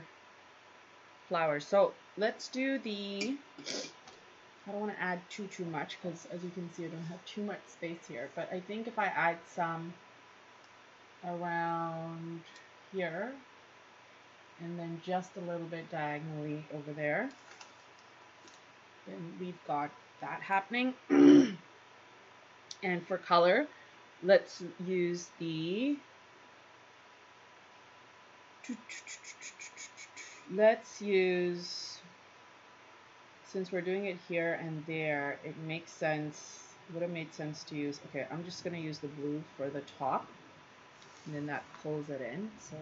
A: flowers. So let's do the, I don't want to add too much because as you can see I don't have too much space here, but I think if I add some around here and then just a little bit diagonally over there, then we've got that happening. And for color, let's use the, let's use, since we're doing it here and there, it makes sense, would have made sense to use, okay, I'm just going to use the blue for the top, and then that pulls it in. So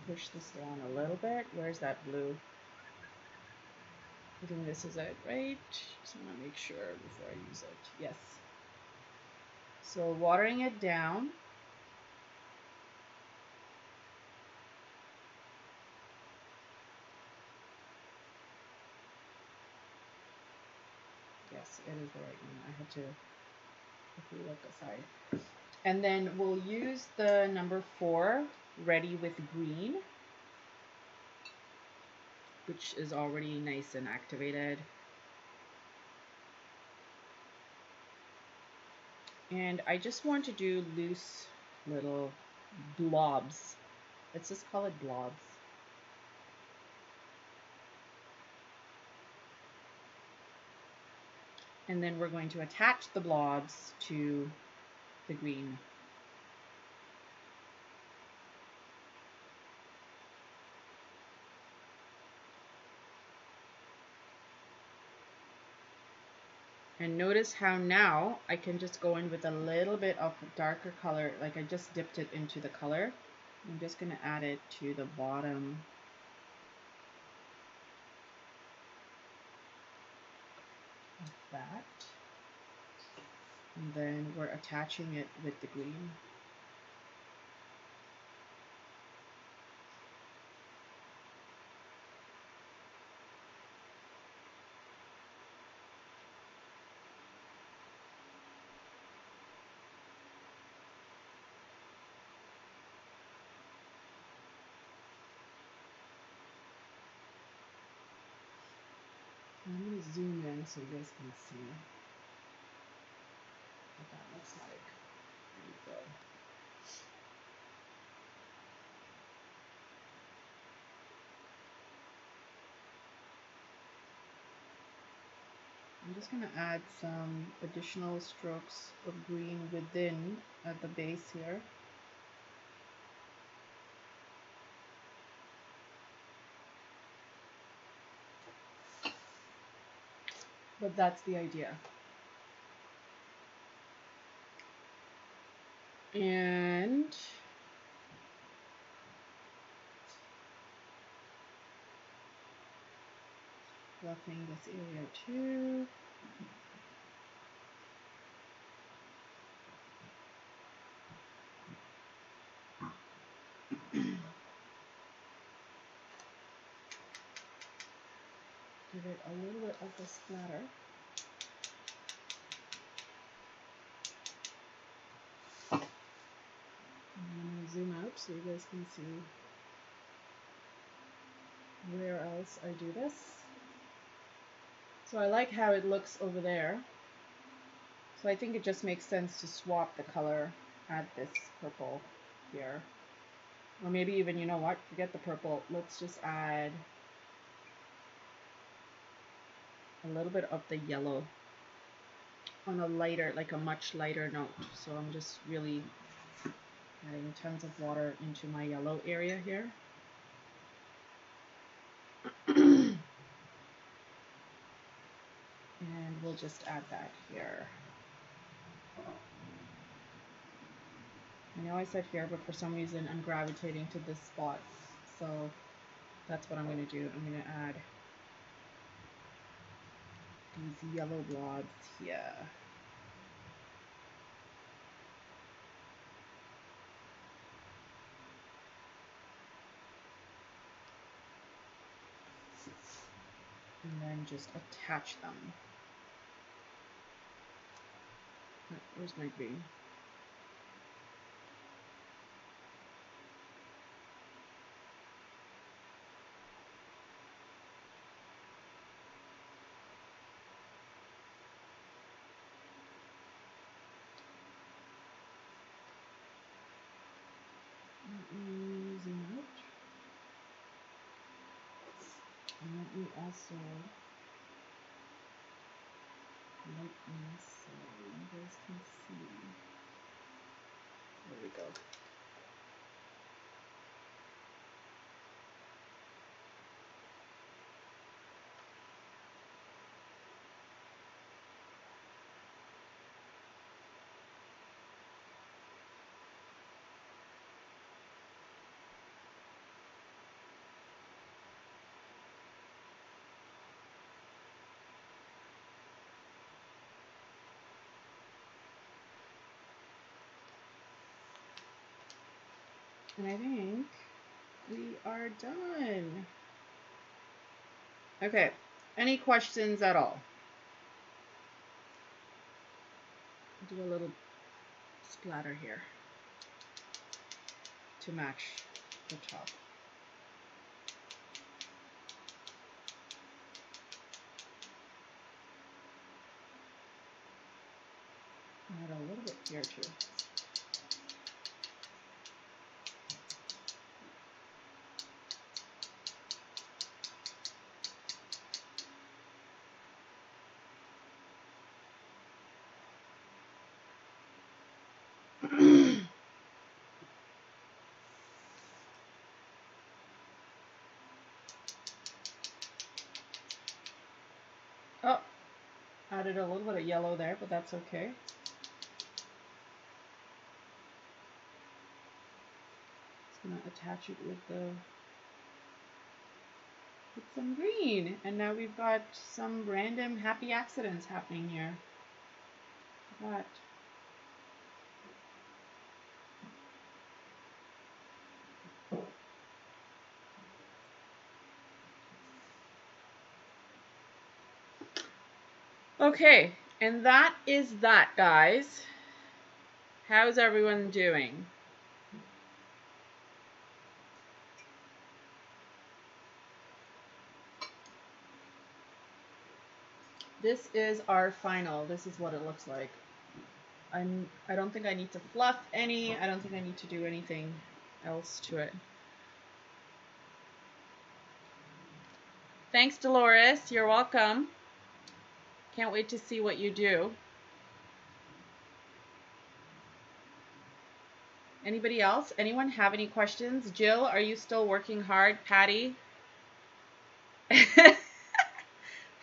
A: push this down a little bit. Where's that blue? I think this is it, right? Just want to make sure before I use it. Yes. So watering it down. Yes, it is the right one. I had to quickly look aside. And then we'll use the number 4, Ready with Green, which is already nice and activated. And I just want to do loose little blobs. Let's just call it blobs. And then we're going to attach the blobs to the green. And notice how now I can just go in with a little bit of darker color, like I just dipped it into the color. I'm just going to add it to the bottom of that. And then we're attaching it with the green. I'm going to zoom in so you guys can see what that looks like. There you go. I'm just going to add some additional strokes of green within at the base here. But that's the idea. And fluffing this area too. give it a little bit of the splatter. And I'm going to zoom out so you guys can see where else I do this. So I like how it looks over there. So I think it just makes sense to swap the color, add this purple here. Or maybe even, you know what, forget the purple. Let's just add a little bit of the yellow on a lighter, like a much lighter note. So I'm just really adding tons of water into my yellow area here. And we'll just add that here. I know I said here, but for some reason I'm gravitating to this spot. So that's what I'm going to do. I'm going to add these yellow blobs here. And then just attach them. Where's my green? Zoom out. And let me also lighten this so you guys can see. There we go. And I think we are done. Okay, any questions at all? Do a little splatter here to match the top. Add a little bit here too. Oh, added a little bit of yellow there, but that's okay. Just gonna attach it with some green, and now we've got some random happy accidents happening here. Look at that. Okay, and that is that, guys. How's everyone doing? This is our final. This is what it looks like. I don't think I need to fluff any. I don't think I need to do anything else to it. Thanks, Dolores. You're welcome. Can't wait to see what you do. Anybody else? Anyone have any questions? Jill, are you still working hard? Patti? Ha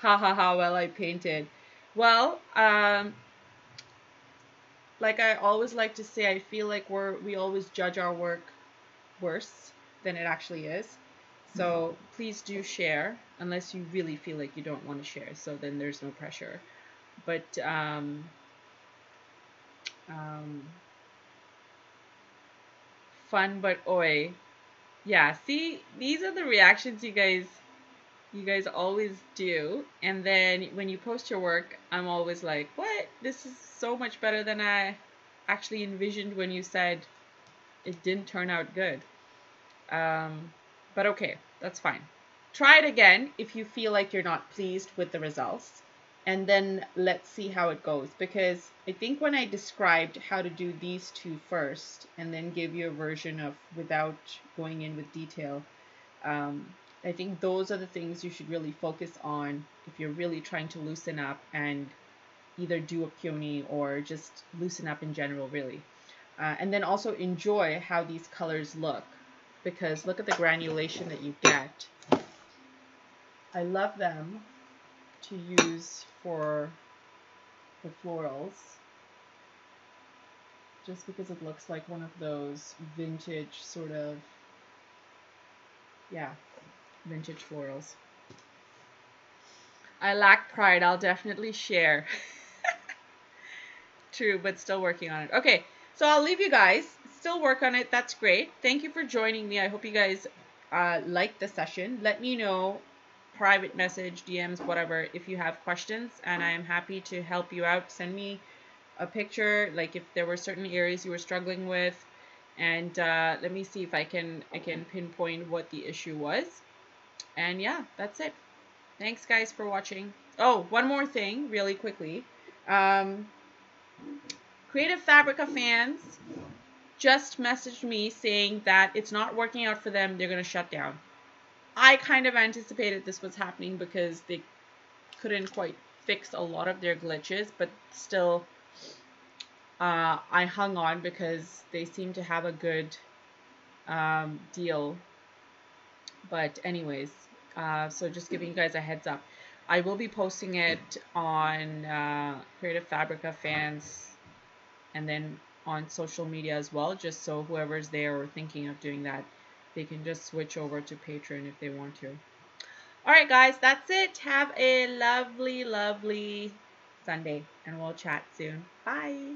A: ha ha, well, I painted. Well, like I always like to say, I feel like we always judge our work worse than it actually is. So please do share, unless you really feel like you don't want to share. So then there's no pressure. But fun, but oi. Yeah, see, these are the reactions you guys You guys always do. And then when you post your work, I'm always like, what? This is so much better than I actually envisioned when you said it didn't turn out good. But okay, that's fine. Try it again if you feel like you're not pleased with the results. And then let's see how it goes. Because I think when I described how to do these two first and then give you a version of without going in with detail, I think those are the things you should really focus on if you're really trying to loosen up and either do a peony or just loosen up in general, really. And then also enjoy how these colors look, because look at the granulation that you get. I love them to use for the florals just because it looks like one of those vintage sort of, yeah, vintage florals. I lack pride. I'll definitely share. True, but still working on it. Okay, so I'll leave you guys. Still work on it. That's great. Thank you for joining me. I hope you guys liked the session. Let me know, private message, DMs, whatever, if you have questions, and I am happy to help you out. Send me a picture, like if there were certain areas you were struggling with, and let me see if I can pinpoint what the issue was. And yeah, that's it. Thanks guys for watching. Oh, one more thing really quickly. Creative Fabrica fans just messaged me saying that it's not working out for them. They're going to shut down. I kind of anticipated this was happening because they couldn't quite fix a lot of their glitches, but still I hung on because they seem to have a good deal. But anyways, so just giving you guys a heads up. I will be posting it on Creative Fabrica fans and then on social media as well, just so whoever's there or thinking of doing that, they can just switch over to Patreon if they want to. All right, guys, that's it. Have a lovely, lovely Sunday, and we'll chat soon. Bye.